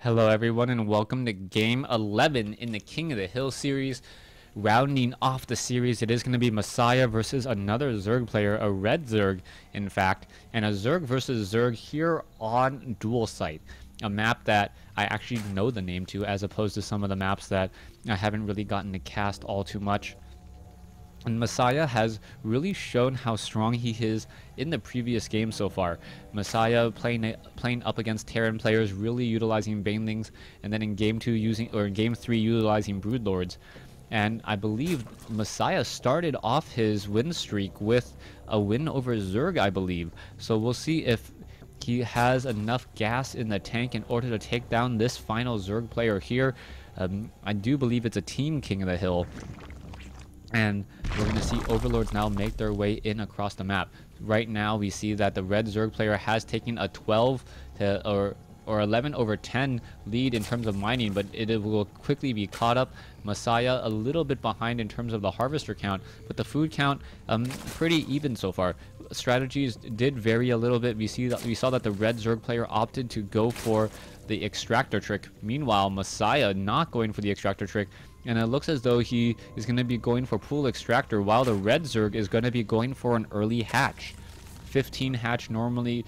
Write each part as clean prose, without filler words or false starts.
Hello everyone and welcome to Game 11 in the King of the Hill series. Rounding off the series, it is going to be Messiah versus another Zerg player, a red Zerg in fact, and a Zerg versus Zerg here on Dual Site, a map that I actually know the name to as opposed to some of the maps that I haven't really gotten to cast all too much. And Messiah has really shown how strong he is in the previous game so far. Messiah playing up against Terran players, really utilizing Banelings, and then in game 2 in game 3 utilizing Broodlords. And I believe Messiah started off his win streak with a win over Zerg, I believe. So we'll see if he has enough gas in the tank in order to take down this final Zerg player here. I do believe it's a team King of the Hill. And we're going to see Overlords now make their way in across the map. Right now we see that the red Zerg player has taken a 12 or 11 over 10 lead in terms of mining, but it will quickly be caught up. Messiah a little bit behind in terms of the harvester count, but the food count pretty even so far. Strategies did vary a little bit. We saw that the red Zerg player opted to go for the extractor trick. Meanwhile, Messiah not going for the extractor trick, and it looks as though he is going to be going for pool extractor, while the red Zerg is going to be going for an early hatch. 15 hatch normally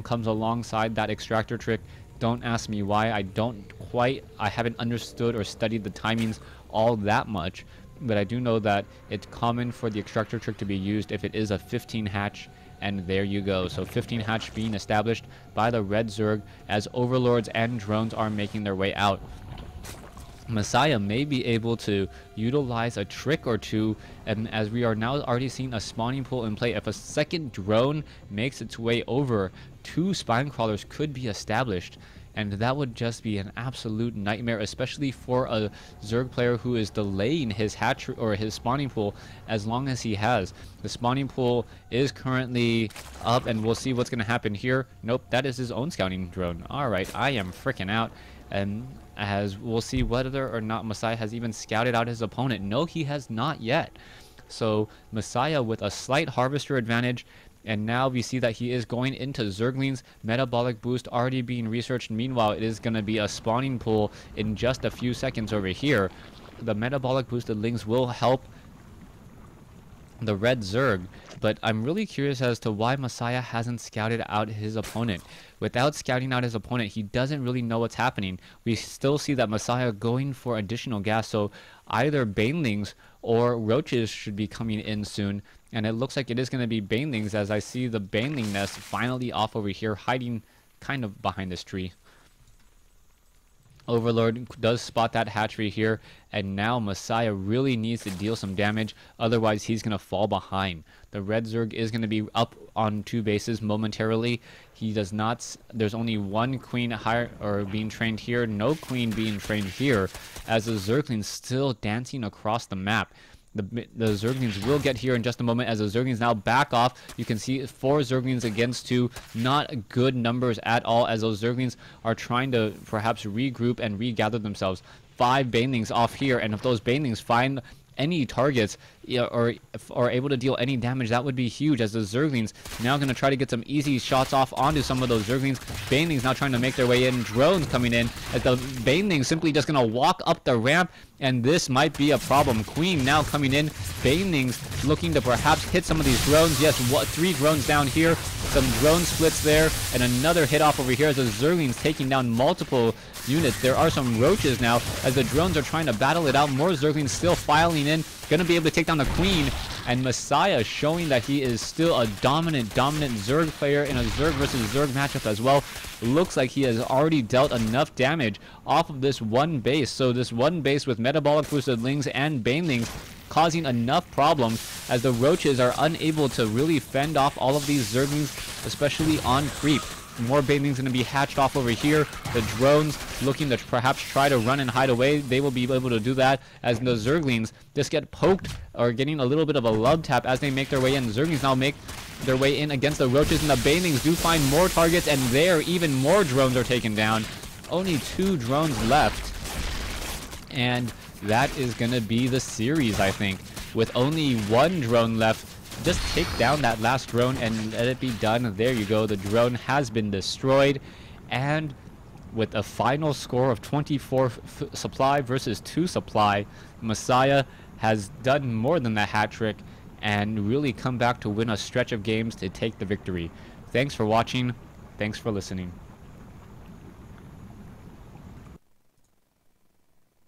comes alongside that extractor trick. Don't ask me why. I haven't understood or studied the timings all that much, but I do know that it's common for the extractor trick to be used if it is a 15 hatch. And there you go. So 15 hatch being established by the red Zerg as Overlords and drones are making their way out. Messiah may be able to utilize a trick or two, and as we are now already seeing a spawning pool in play, if a second drone makes its way over, 2 spine crawlers could be established, and that would just be an absolute nightmare, especially for a Zerg player who is delaying his hatch or his spawning pool as long as he has. The spawning pool is currently up, and we'll see what's going to happen here. Nope, that is his own scouting drone. Alright, I am freaking out. And as we'll see whether or not Messiah has even scouted out his opponent. No, he has not yet. So Messiah with a slight harvester advantage, and now we see that he is going into Zerglings. Metabolic boost already being researched. Meanwhile, it is going to be a spawning pool in just a few seconds over here. The metabolic boosted lings will help the red Zerg, but I'm really curious as to why Messiah hasn't scouted out his opponent. Without scouting out his opponent, he doesn't really know what's happening. We still see that Messiah going for additional gas, so either Banelings or Roaches should be coming in soon, and it looks like it is going to be Banelings as I see the Baneling nest finally off over here, hiding kind of behind this tree. Overlord does spot that hatchery here, and now Messiah really needs to deal some damage, otherwise he's going to fall behind. The red Zerg is going to be up on 2 bases momentarily. He does not, there's only 1 queen being trained here, no queen being trained here, as the Zerglings still dancing across the map. The Zerglings will get here in just a moment as the Zerglings now back off. You can see 4 Zerglings against 2. Not good numbers at all as those Zerglings are trying to perhaps regroup and regather themselves. 5 Banelings off here, and if those Banelings find any targets or are able to deal any damage, that would be huge, as the Zerglings now going to try to get some easy shots off onto some of those Zerglings. Banelings now trying to make their way in. Drones coming in as the Banelings simply just going to walk up the ramp, and this might be a problem. Queen now coming in. Banelings looking to perhaps hit some of these drones. Yes, 3 drones down here. Some drone splits there, and another hit off over here as the Zerglings taking down multiple units. There are some Roaches now as the drones are trying to battle it out. More Zerglings still filing in, going to be able to take down the Queen, and Messiah showing that he is still a dominant Zerg player in a Zerg versus Zerg matchup as well. Looks like he has already dealt enough damage off of this one base. So this one base with metabolic boosted lings and Banelings causing enough problems as the Roaches are unable to really fend off all of these Zerglings, especially on creep. More Banelings going to be hatched off over here. The drones looking to perhaps try to run and hide away. They will be able to do that as the Zerglings just get poked or getting a little bit of a love tap as they make their way in. The Zerglings now make their way in against the Roaches, and the Banelings do find more targets, and there even more drones are taken down. Only 2 drones left, and that is going to be the series, I think. With only 1 drone left, just take down that last drone and let it be done. There you go. The drone has been destroyed, and with a final score of 24 supply versus 2 supply. Messiah has done more than the hat trick and really come back to win a stretch of games to take the victory. Thanks for watching. Thanks for listening.